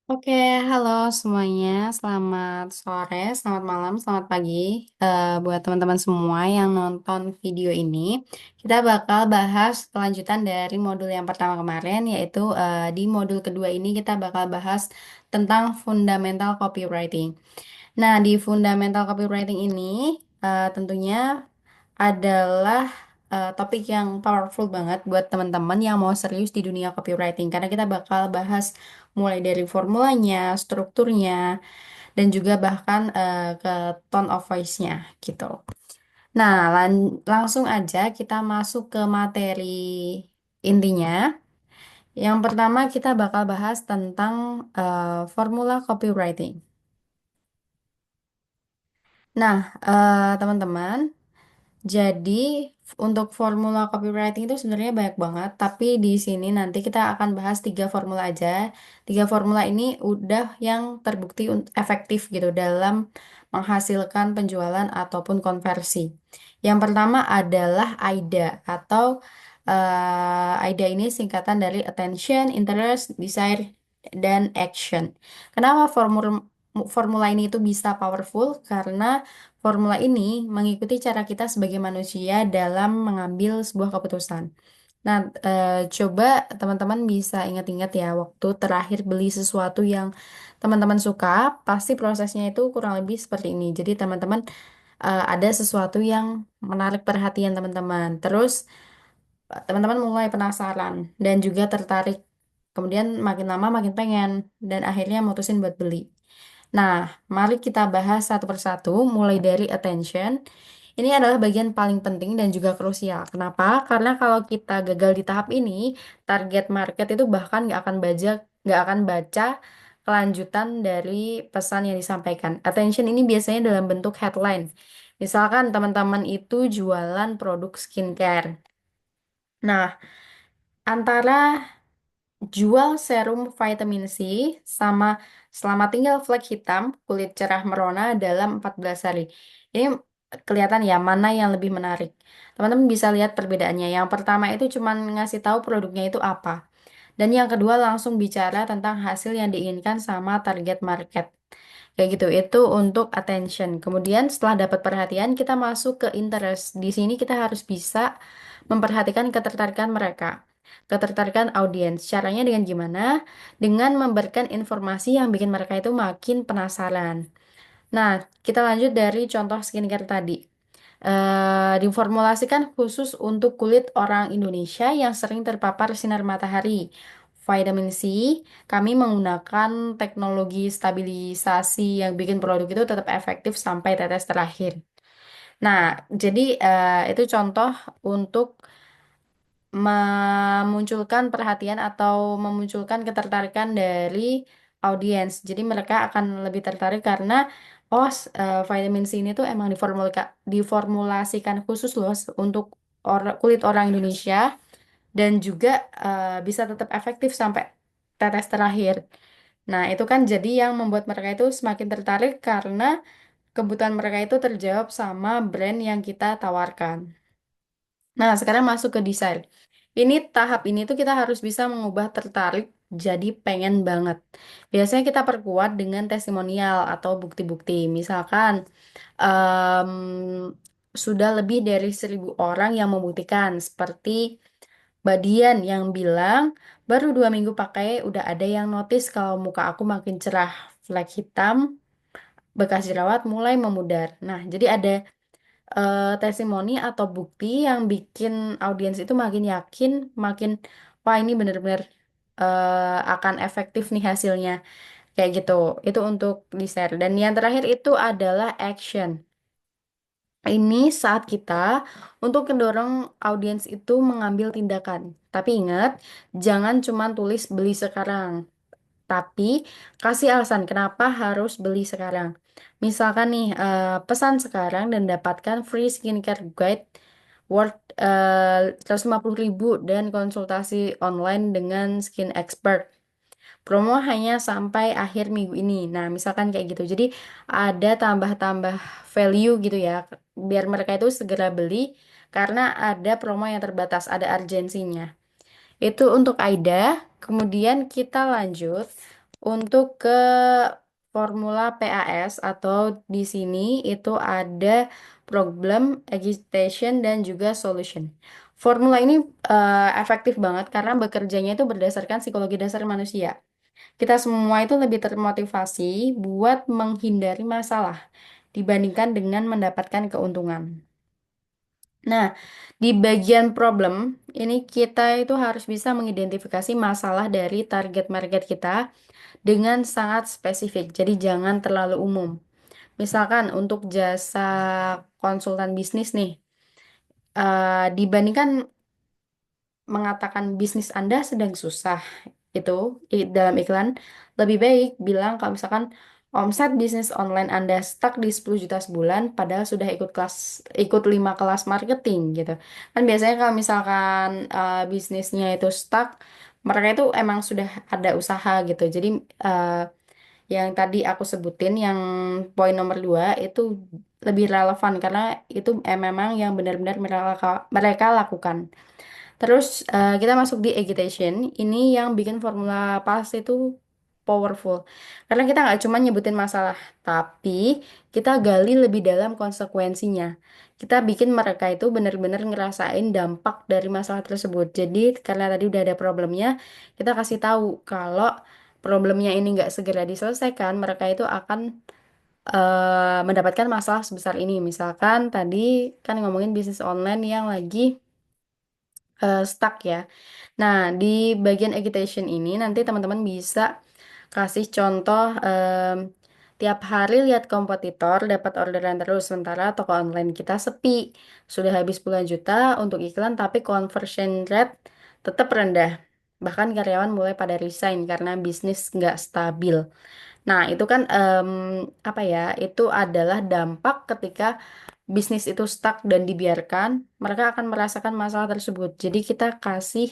Oke, halo semuanya. Selamat sore, selamat malam, selamat pagi. Buat teman-teman semua yang nonton video ini, kita bakal bahas kelanjutan dari modul yang pertama kemarin, yaitu di modul kedua ini kita bakal bahas tentang fundamental copywriting. Nah, di fundamental copywriting ini tentunya adalah topik yang powerful banget buat teman-teman yang mau serius di dunia copywriting karena kita bakal bahas mulai dari formulanya, strukturnya, dan juga bahkan ke tone of voice-nya gitu. Nah, langsung aja kita masuk ke materi intinya. Yang pertama kita bakal bahas tentang formula copywriting. Nah, teman-teman, jadi untuk formula copywriting itu sebenarnya banyak banget, tapi di sini nanti kita akan bahas tiga formula aja. Tiga formula ini udah yang terbukti efektif gitu dalam menghasilkan penjualan ataupun konversi. Yang pertama adalah AIDA atau AIDA ini singkatan dari Attention, Interest, Desire, dan Action. Kenapa formula formula ini itu bisa powerful? Karena formula ini mengikuti cara kita sebagai manusia dalam mengambil sebuah keputusan. Nah, coba teman-teman bisa ingat-ingat ya, waktu terakhir beli sesuatu yang teman-teman suka, pasti prosesnya itu kurang lebih seperti ini. Jadi teman-teman ada sesuatu yang menarik perhatian teman-teman. Terus teman-teman mulai penasaran dan juga tertarik. Kemudian makin lama makin pengen dan akhirnya mutusin buat beli. Nah, mari kita bahas satu persatu, mulai dari attention. Ini adalah bagian paling penting dan juga krusial. Kenapa? Karena kalau kita gagal di tahap ini, target market itu bahkan nggak akan baca kelanjutan dari pesan yang disampaikan. Attention ini biasanya dalam bentuk headline. Misalkan teman-teman itu jualan produk skincare. Nah, antara jual serum vitamin C sama selama tinggal flek hitam, kulit cerah merona dalam 14 hari. Ini kelihatan ya mana yang lebih menarik. Teman-teman bisa lihat perbedaannya. Yang pertama itu cuma ngasih tahu produknya itu apa. Dan yang kedua langsung bicara tentang hasil yang diinginkan sama target market. Kayak gitu, itu untuk attention. Kemudian setelah dapat perhatian, kita masuk ke interest. Di sini kita harus bisa memperhatikan ketertarikan mereka, ketertarikan audiens. Caranya dengan gimana? Dengan memberikan informasi yang bikin mereka itu makin penasaran. Nah, kita lanjut dari contoh skincare tadi. Diformulasikan khusus untuk kulit orang Indonesia yang sering terpapar sinar matahari. Vitamin C, kami menggunakan teknologi stabilisasi yang bikin produk itu tetap efektif sampai tetes terakhir. Nah, jadi itu contoh untuk memunculkan perhatian atau memunculkan ketertarikan dari audiens. Jadi mereka akan lebih tertarik karena vitamin C ini tuh emang diformulasikan khusus loh untuk kulit orang Indonesia dan juga bisa tetap efektif sampai tetes terakhir. Nah, itu kan jadi yang membuat mereka itu semakin tertarik karena kebutuhan mereka itu terjawab sama brand yang kita tawarkan. Nah, sekarang masuk ke desain. Tahap ini tuh kita harus bisa mengubah tertarik jadi pengen banget. Biasanya kita perkuat dengan testimonial atau bukti-bukti. Misalkan, em, sudah lebih dari 1.000 orang yang membuktikan. Seperti Mbak Dian yang bilang, baru 2 minggu pakai udah ada yang notice kalau muka aku makin cerah. Flek hitam, bekas jerawat mulai memudar. Nah, jadi ada testimoni atau bukti yang bikin audiens itu makin yakin, makin wah ini bener-bener akan efektif nih hasilnya. Kayak gitu. Itu untuk di-share. Dan yang terakhir itu adalah action. Ini saat kita untuk mendorong audiens itu mengambil tindakan. Tapi ingat, jangan cuma tulis beli sekarang. Tapi kasih alasan kenapa harus beli sekarang. Misalkan nih, pesan sekarang dan dapatkan free skincare guide worth 150.000 dan konsultasi online dengan skin expert. Promo hanya sampai akhir minggu ini. Nah, misalkan kayak gitu. Jadi ada tambah-tambah value gitu ya, biar mereka itu segera beli karena ada promo yang terbatas, ada urgensinya. Itu untuk AIDA. Kemudian kita lanjut untuk ke formula PAS atau di sini itu ada problem, agitation, dan juga solution. Formula ini efektif banget karena bekerjanya itu berdasarkan psikologi dasar manusia. Kita semua itu lebih termotivasi buat menghindari masalah dibandingkan dengan mendapatkan keuntungan. Nah, di bagian problem, ini kita itu harus bisa mengidentifikasi masalah dari target market kita dengan sangat spesifik. Jadi jangan terlalu umum. Misalkan untuk jasa konsultan bisnis nih, dibandingkan mengatakan bisnis Anda sedang susah itu dalam iklan, lebih baik bilang kalau misalkan omset bisnis online Anda stuck di 10 juta sebulan padahal sudah ikut 5 kelas marketing gitu. Kan biasanya kalau misalkan bisnisnya itu stuck, mereka itu emang sudah ada usaha gitu. Jadi eh, yang tadi aku sebutin yang poin nomor 2 itu lebih relevan karena itu memang yang benar-benar mereka lakukan. Terus kita masuk di agitation. Ini yang bikin formula PAS itu powerful. Karena kita nggak cuma nyebutin masalah, tapi kita gali lebih dalam konsekuensinya. Kita bikin mereka itu benar-benar ngerasain dampak dari masalah tersebut. Jadi karena tadi udah ada problemnya, kita kasih tahu kalau problemnya ini nggak segera diselesaikan, mereka itu akan mendapatkan masalah sebesar ini. Misalkan tadi kan ngomongin bisnis online yang lagi stuck ya. Nah, di bagian agitation ini nanti teman-teman bisa kasih contoh tiap hari lihat kompetitor dapat orderan terus sementara toko online kita sepi. Sudah habis puluhan juta untuk iklan tapi conversion rate tetap rendah. Bahkan karyawan mulai pada resign karena bisnis nggak stabil. Nah, itu kan apa ya? Itu adalah dampak ketika bisnis itu stuck dan dibiarkan, mereka akan merasakan masalah tersebut. Jadi kita kasih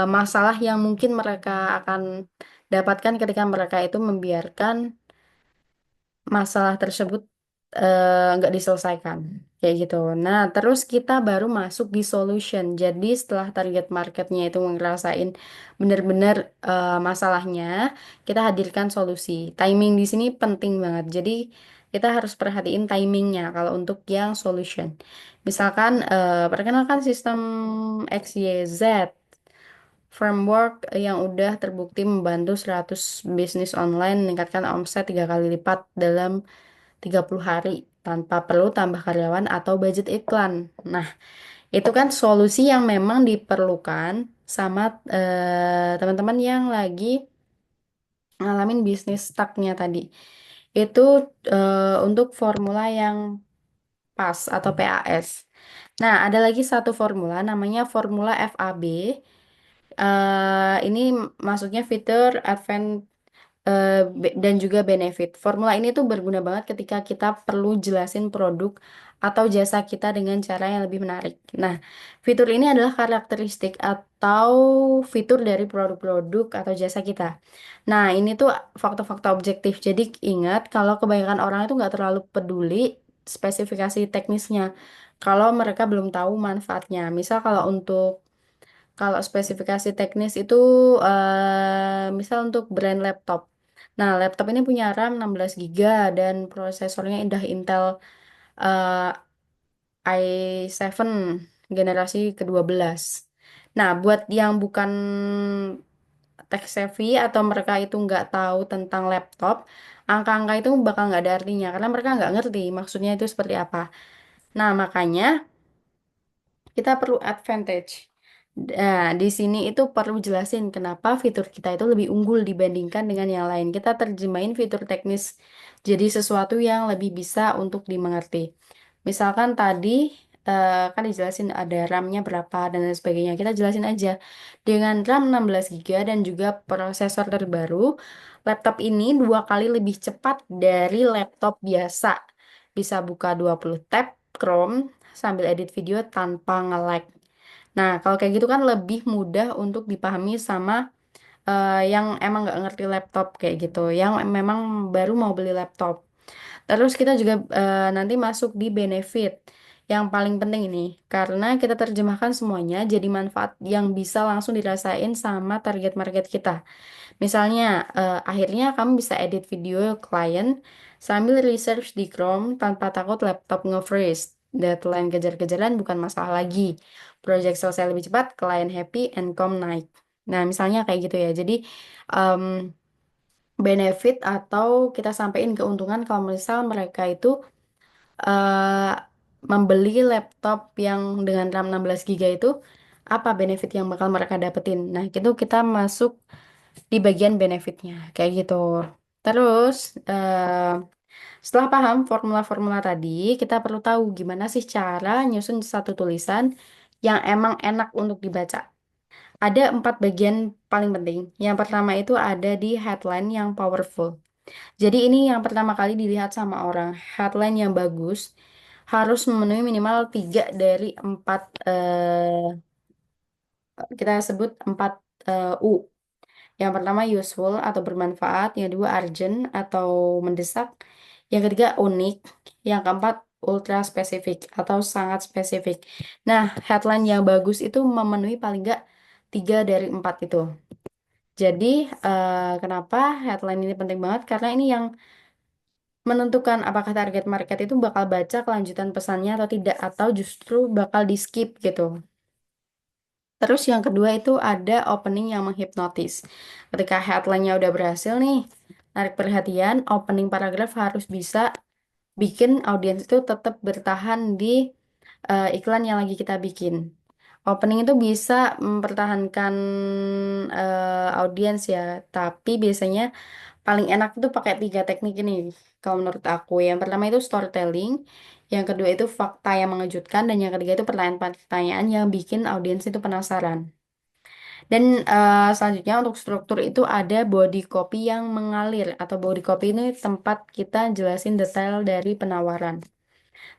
masalah yang mungkin mereka akan dapatkan ketika mereka itu membiarkan masalah tersebut nggak diselesaikan kayak gitu. Nah, terus kita baru masuk di solution. Jadi setelah target marketnya itu ngerasain benar-benar masalahnya, kita hadirkan solusi. Timing di sini penting banget. Jadi kita harus perhatiin timingnya kalau untuk yang solution. Misalkan perkenalkan sistem XYZ framework yang udah terbukti membantu 100 bisnis online meningkatkan omset 3 kali lipat dalam 30 hari tanpa perlu tambah karyawan atau budget iklan. Nah, itu kan solusi yang memang diperlukan sama teman-teman yang lagi ngalamin bisnis stucknya tadi. Itu untuk formula yang PAS atau PAS. Nah, ada lagi satu formula namanya formula FAB. Ini masuknya fitur, dan juga benefit. Formula ini tuh berguna banget ketika kita perlu jelasin produk atau jasa kita dengan cara yang lebih menarik. Nah, fitur ini adalah karakteristik atau fitur dari produk-produk atau jasa kita. Nah, ini tuh fakta-fakta objektif. Jadi ingat kalau kebanyakan orang itu nggak terlalu peduli spesifikasi teknisnya. Kalau mereka belum tahu manfaatnya. Misal kalau spesifikasi teknis itu misal untuk brand laptop. Nah, laptop ini punya RAM 16 GB dan prosesornya udah Intel eh, i7 generasi ke-12. Nah, buat yang bukan tech savvy atau mereka itu nggak tahu tentang laptop, angka-angka itu bakal nggak ada artinya karena mereka nggak ngerti maksudnya itu seperti apa. Nah, makanya kita perlu advantage. Nah, di sini itu perlu jelasin kenapa fitur kita itu lebih unggul dibandingkan dengan yang lain. Kita terjemahin fitur teknis jadi sesuatu yang lebih bisa untuk dimengerti. Misalkan tadi kan dijelasin ada RAM-nya berapa dan lain sebagainya. Kita jelasin aja. Dengan RAM 16 GB dan juga prosesor terbaru, laptop ini 2 kali lebih cepat dari laptop biasa. Bisa buka 20 tab Chrome sambil edit video tanpa nge-lag. Nah, kalau kayak gitu kan lebih mudah untuk dipahami sama yang emang nggak ngerti laptop kayak gitu, yang memang baru mau beli laptop. Terus kita juga nanti masuk di benefit. yang paling penting ini, karena kita terjemahkan semuanya jadi manfaat yang bisa langsung dirasain sama target market kita. Misalnya, akhirnya kamu bisa edit video klien sambil research di Chrome tanpa takut laptop nge-freeze. Deadline kejar-kejaran bukan masalah lagi. Project selesai lebih cepat, klien happy, income naik. Nah, misalnya kayak gitu ya. Jadi, em, benefit atau kita sampaikan keuntungan kalau misal mereka itu eh, membeli laptop yang dengan RAM 16 GB itu, apa benefit yang bakal mereka dapetin. Nah, itu kita masuk di bagian benefitnya kayak gitu. Terus setelah paham formula-formula tadi, kita perlu tahu gimana sih cara nyusun satu tulisan yang emang enak untuk dibaca. Ada 4 bagian paling penting. Yang pertama itu ada di headline yang powerful. Jadi ini yang pertama kali dilihat sama orang. Headline yang bagus harus memenuhi minimal 3 dari 4 kita sebut 4 U. Yang pertama useful atau bermanfaat, yang kedua urgent atau mendesak, yang ketiga unik, yang keempat ultra spesifik atau sangat spesifik. Nah, headline yang bagus itu memenuhi paling nggak 3 dari 4 itu. Jadi, kenapa headline ini penting banget? Karena ini yang menentukan apakah target market itu bakal baca kelanjutan pesannya atau tidak, atau justru bakal di skip gitu. Terus yang kedua itu ada opening yang menghipnotis. Ketika headline-nya udah berhasil nih, narik perhatian, opening paragraf harus bisa bikin audiens itu tetap bertahan di iklan yang lagi kita bikin. Opening itu bisa mempertahankan audiens ya, tapi biasanya paling enak itu pakai 3 teknik ini. Kalau menurut aku, yang pertama itu storytelling, yang kedua itu fakta yang mengejutkan, dan yang ketiga itu pertanyaan-pertanyaan yang bikin audiens itu penasaran. Dan selanjutnya untuk struktur itu ada body copy yang mengalir, atau body copy ini tempat kita jelasin detail dari penawaran.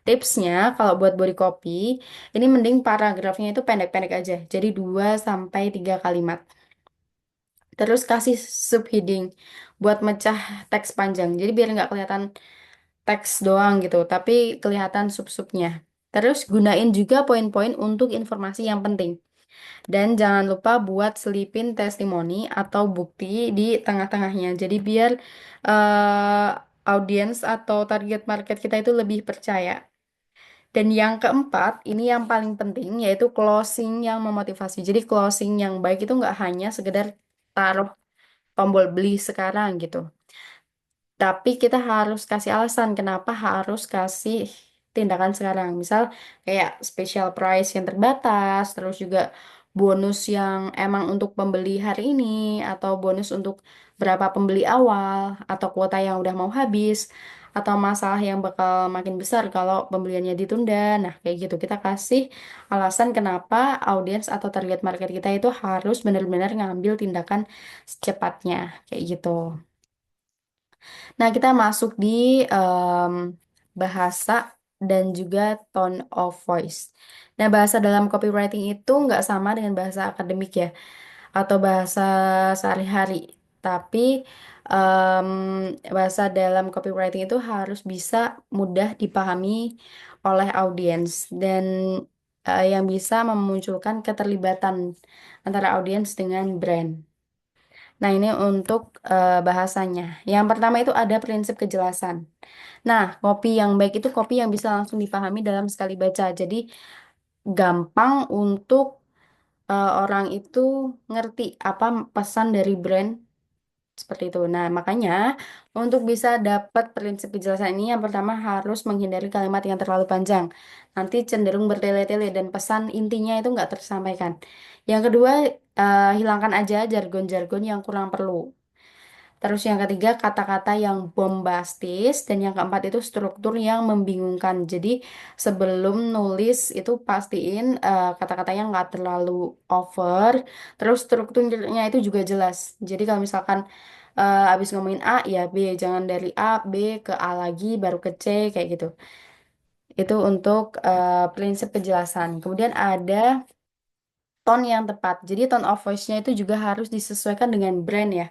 Tipsnya kalau buat body copy, ini mending paragrafnya itu pendek-pendek aja. Jadi 2 sampai 3 kalimat. Terus kasih subheading buat mecah teks panjang. Jadi biar nggak kelihatan teks doang gitu, tapi kelihatan sub-subnya. Terus gunain juga poin-poin untuk informasi yang penting. Dan jangan lupa buat selipin testimoni atau bukti di tengah-tengahnya. Jadi biar eh, audiens atau target market kita itu lebih percaya. Dan yang keempat, ini yang paling penting, yaitu closing yang memotivasi. Jadi closing yang baik itu nggak hanya sekedar taruh tombol beli sekarang gitu. Tapi kita harus kasih alasan kenapa harus kasih tindakan sekarang. Misal kayak special price yang terbatas, terus juga bonus yang emang untuk pembeli hari ini, atau bonus untuk berapa pembeli awal, atau kuota yang udah mau habis, atau masalah yang bakal makin besar kalau pembeliannya ditunda. Nah, kayak gitu kita kasih alasan kenapa audiens atau target market kita itu harus benar-benar ngambil tindakan secepatnya, kayak gitu. Nah, kita masuk di em, bahasa dan juga tone of voice. Nah, bahasa dalam copywriting itu nggak sama dengan bahasa akademik ya, atau bahasa sehari-hari. Tapi em, bahasa dalam copywriting itu harus bisa mudah dipahami oleh audiens dan yang bisa memunculkan keterlibatan antara audiens dengan brand. Nah, ini untuk bahasanya. Yang pertama itu ada prinsip kejelasan. Nah, kopi yang baik itu kopi yang bisa langsung dipahami dalam sekali baca. Jadi, gampang untuk orang itu ngerti apa pesan dari brand seperti itu. Nah, makanya untuk bisa dapat prinsip kejelasan ini, yang pertama harus menghindari kalimat yang terlalu panjang. Nanti cenderung bertele-tele dan pesan intinya itu nggak tersampaikan. Yang kedua, hilangkan aja jargon-jargon yang kurang perlu. Terus yang ketiga, kata-kata yang bombastis. Dan yang keempat itu struktur yang membingungkan. Jadi sebelum nulis itu pastiin kata-katanya nggak terlalu over. Terus strukturnya itu juga jelas. Jadi kalau misalkan abis ngomongin A, ya B. Jangan dari A, B ke A lagi, baru ke C, kayak gitu. Itu untuk prinsip kejelasan. Kemudian ada tone yang tepat. Jadi tone of voice-nya itu juga harus disesuaikan dengan brand ya.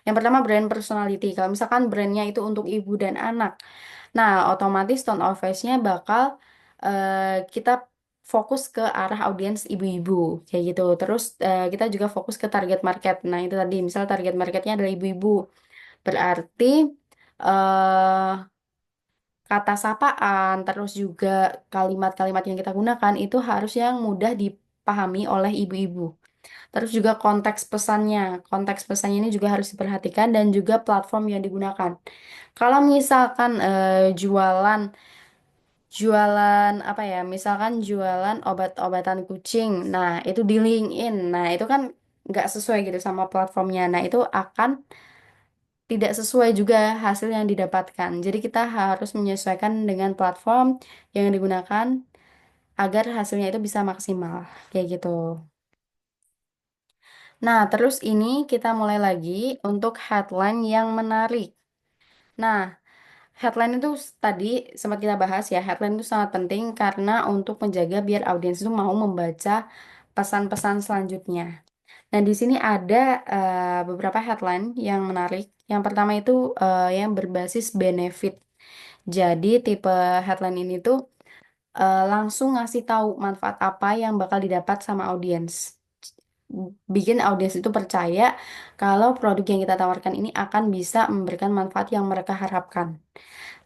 Yang pertama brand personality. Kalau misalkan brandnya itu untuk ibu dan anak, nah otomatis tone of voice-nya bakal kita fokus ke arah audiens ibu-ibu kayak gitu. Terus kita juga fokus ke target market. Nah, itu tadi misal target marketnya adalah ibu-ibu. Berarti eh kata sapaan, terus juga kalimat-kalimat yang kita gunakan itu harus yang mudah dipahami oleh ibu-ibu. Terus juga konteks pesannya. Konteks pesannya ini juga harus diperhatikan dan juga platform yang digunakan. Kalau misalkan jualan jualan apa ya? Misalkan jualan obat-obatan kucing. Nah, itu di LinkedIn. Nah, itu kan nggak sesuai gitu sama platformnya. Nah, itu akan tidak sesuai juga hasil yang didapatkan. Jadi kita harus menyesuaikan dengan platform yang digunakan agar hasilnya itu bisa maksimal. Kayak gitu. Nah, terus ini kita mulai lagi untuk headline yang menarik. Nah, headline itu tadi sempat kita bahas ya, headline itu sangat penting karena untuk menjaga biar audiens itu mau membaca pesan-pesan selanjutnya. Nah, di sini ada beberapa headline yang menarik. Yang pertama itu yang berbasis benefit. Jadi, tipe headline ini tuh langsung ngasih tahu manfaat apa yang bakal didapat sama audiens. Bikin audiens itu percaya kalau produk yang kita tawarkan ini akan bisa memberikan manfaat yang mereka harapkan.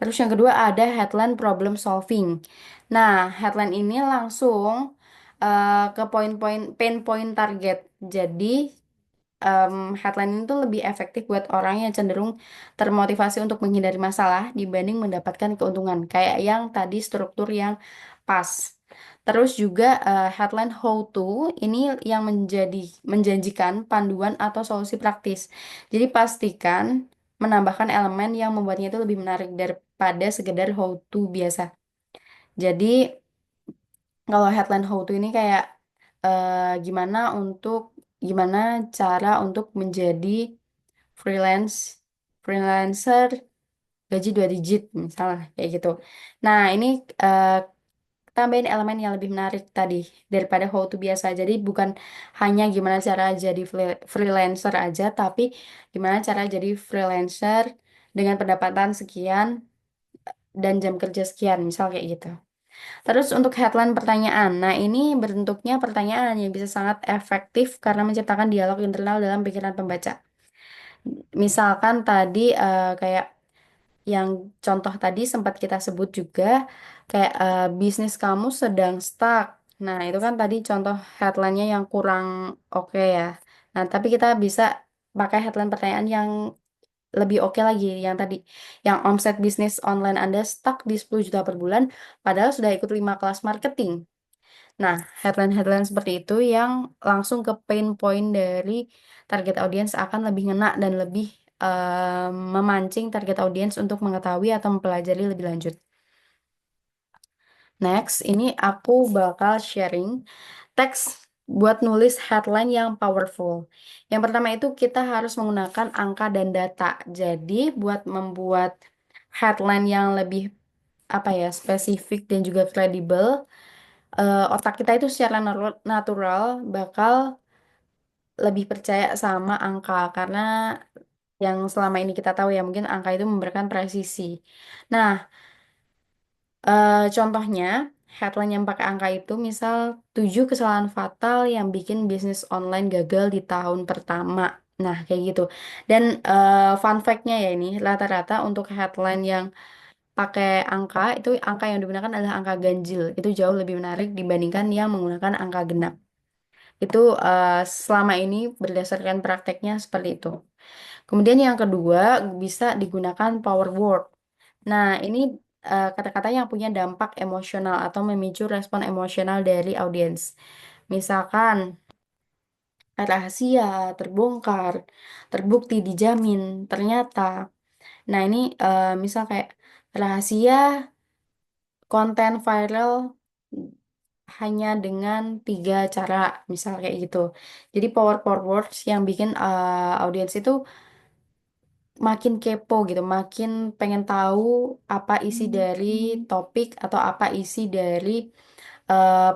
Terus yang kedua ada headline problem solving. Nah, headline ini langsung ke poin-poin pain point target. Jadi headline itu lebih efektif buat orang yang cenderung termotivasi untuk menghindari masalah dibanding mendapatkan keuntungan. Kayak yang tadi struktur yang pas. Terus juga headline how to ini yang menjanjikan panduan atau solusi praktis. Jadi pastikan menambahkan elemen yang membuatnya itu lebih menarik daripada sekedar how to biasa. Jadi kalau headline how to ini kayak gimana untuk gimana cara untuk menjadi freelance freelancer gaji 2 digit misalnya kayak gitu. Nah, ini eh, tambahin elemen yang lebih menarik tadi daripada how to biasa. Jadi bukan hanya gimana cara jadi freelancer aja, tapi gimana cara jadi freelancer dengan pendapatan sekian dan jam kerja sekian, misal kayak gitu. Terus untuk headline pertanyaan, nah ini bentuknya pertanyaan yang bisa sangat efektif karena menciptakan dialog internal dalam pikiran pembaca. Misalkan tadi kayak yang contoh tadi sempat kita sebut juga kayak bisnis kamu sedang stuck. Nah, itu kan tadi contoh headline-nya yang kurang oke ya. Nah, tapi kita bisa pakai headline pertanyaan yang lebih oke lagi yang tadi yang omset bisnis online Anda stuck di 10 juta per bulan padahal sudah ikut 5 kelas marketing. Nah, headline-headline seperti itu yang langsung ke pain point dari target audiens akan lebih ngena dan lebih memancing target audiens untuk mengetahui atau mempelajari lebih lanjut. Next, ini aku bakal sharing teks buat nulis headline yang powerful. Yang pertama itu kita harus menggunakan angka dan data. Jadi, buat membuat headline yang lebih apa ya, spesifik dan juga kredibel, otak kita itu secara natural bakal lebih percaya sama angka karena yang selama ini kita tahu ya mungkin angka itu memberikan presisi. Nah, contohnya headline yang pakai angka itu misal 7 kesalahan fatal yang bikin bisnis online gagal di tahun pertama. Nah, kayak gitu. Dan fun fact-nya ya ini rata-rata untuk headline yang pakai angka itu angka yang digunakan adalah angka ganjil. Itu jauh lebih menarik dibandingkan yang menggunakan angka genap. Itu selama ini berdasarkan prakteknya seperti itu. Kemudian yang kedua bisa digunakan power word. Nah, ini kata-kata yang punya dampak emosional atau memicu respon emosional dari audiens. Misalkan rahasia, terbongkar, terbukti, dijamin, ternyata. Nah, ini misal kayak rahasia konten viral hanya dengan 3 cara, misal kayak gitu. Jadi power words yang bikin audiens itu makin kepo gitu, makin pengen tahu apa isi dari topik atau apa isi dari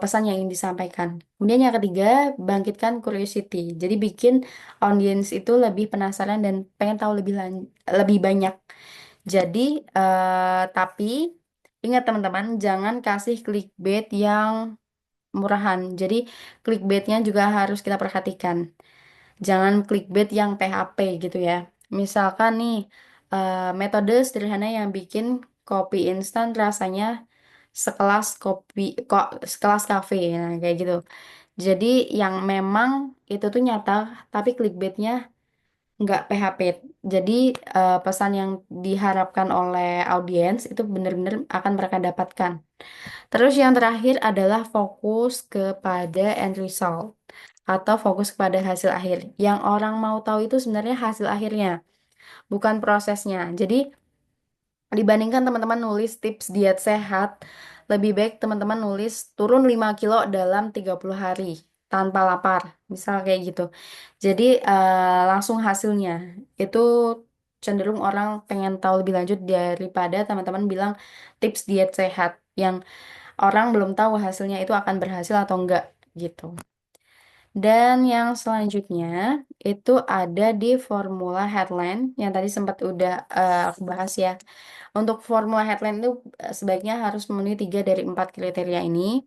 pesan yang ingin disampaikan. Kemudian yang ketiga, bangkitkan curiosity. Jadi bikin audiens itu lebih penasaran dan pengen tahu lebih banyak. Jadi tapi Ingat teman-teman, jangan kasih clickbait yang murahan. Jadi clickbaitnya juga harus kita perhatikan. Jangan clickbait yang PHP gitu ya. Misalkan nih, metode sederhana yang bikin kopi instan rasanya sekelas kafe, nah kayak gitu. Jadi yang memang itu tuh nyata, tapi clickbaitnya nggak PHP. Jadi pesan yang diharapkan oleh audiens itu benar-benar akan mereka dapatkan. Terus yang terakhir adalah fokus kepada end result atau fokus kepada hasil akhir. Yang orang mau tahu itu sebenarnya hasil akhirnya, bukan prosesnya. Jadi dibandingkan teman-teman nulis tips diet sehat, lebih baik teman-teman nulis turun 5 kilo dalam 30 hari tanpa lapar. Misal kayak gitu. Jadi langsung hasilnya. Itu cenderung orang pengen tahu lebih lanjut daripada teman-teman bilang tips diet sehat yang orang belum tahu hasilnya itu akan berhasil atau enggak gitu. Dan yang selanjutnya itu ada di formula headline yang tadi sempat udah aku bahas ya. Untuk formula headline itu sebaiknya harus memenuhi 3 dari 4 kriteria ini.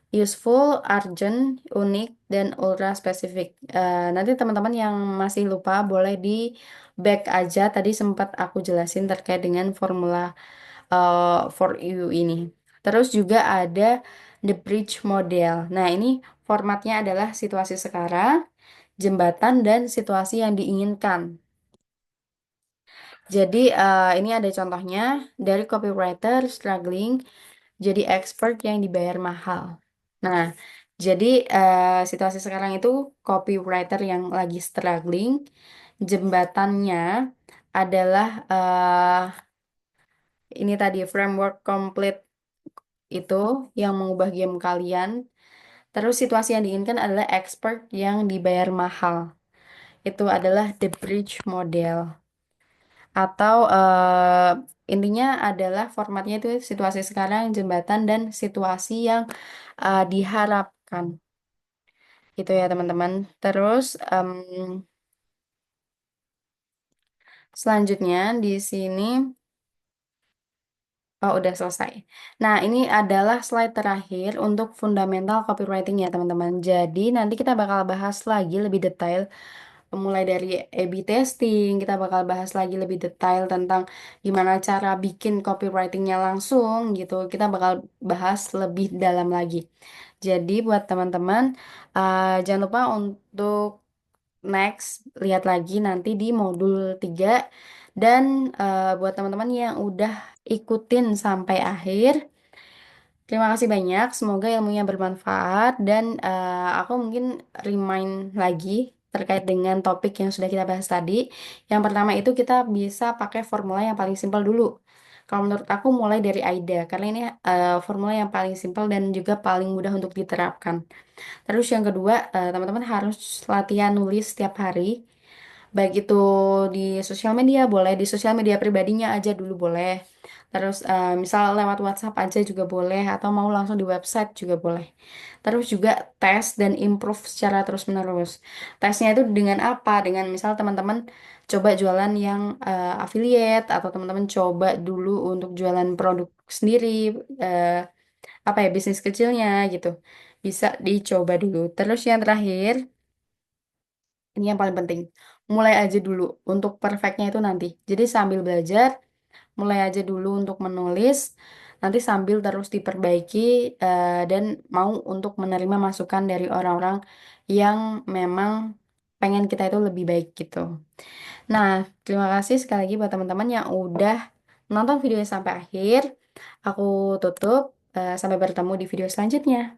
Useful, urgent, unik, dan ultra spesifik. Nanti teman-teman yang masih lupa boleh di back aja. Tadi sempat aku jelasin terkait dengan formula for you ini. Terus juga ada the bridge model. Nah, ini formatnya adalah situasi sekarang, jembatan, dan situasi yang diinginkan. Jadi, ini ada contohnya dari copywriter struggling jadi expert yang dibayar mahal. Nah, jadi situasi sekarang itu copywriter yang lagi struggling, jembatannya adalah ini tadi framework complete itu yang mengubah game kalian. Terus situasi yang diinginkan adalah expert yang dibayar mahal. Itu adalah the bridge model. Atau intinya adalah formatnya itu situasi sekarang, jembatan, dan situasi yang diharapkan. Gitu ya teman-teman. Terus selanjutnya di sini. Oh, udah selesai. Nah, ini adalah slide terakhir untuk fundamental copywriting ya, teman-teman. Jadi, nanti kita bakal bahas lagi lebih detail, mulai dari A/B testing, kita bakal bahas lagi lebih detail tentang gimana cara bikin copywritingnya langsung, gitu. Kita bakal bahas lebih dalam lagi. Jadi, buat teman-teman, jangan lupa untuk next, lihat lagi nanti di modul 3. Dan buat teman-teman yang udah ikutin sampai akhir, terima kasih banyak. Semoga ilmunya bermanfaat. Dan aku mungkin remind lagi terkait dengan topik yang sudah kita bahas tadi. Yang pertama itu kita bisa pakai formula yang paling simpel dulu. Kalau menurut aku mulai dari AIDA, karena ini formula yang paling simpel dan juga paling mudah untuk diterapkan. Terus yang kedua, teman-teman harus latihan nulis setiap hari. Baik itu di sosial media, boleh di sosial media pribadinya aja dulu boleh. Terus misal lewat WhatsApp aja juga boleh, atau mau langsung di website juga boleh. Terus juga tes dan improve secara terus-menerus. Tesnya itu dengan apa? Dengan misal teman-teman coba jualan yang affiliate, atau teman-teman coba dulu untuk jualan produk sendiri, eh, apa ya, bisnis kecilnya gitu. Bisa dicoba dulu. Terus yang terakhir, ini yang paling penting. Mulai aja dulu untuk perfectnya itu nanti. Jadi sambil belajar, mulai aja dulu untuk menulis, nanti sambil terus diperbaiki dan mau untuk menerima masukan dari orang-orang yang memang pengen kita itu lebih baik gitu. Nah, terima kasih sekali lagi buat teman-teman yang udah nonton videonya sampai akhir. Aku tutup, sampai bertemu di video selanjutnya.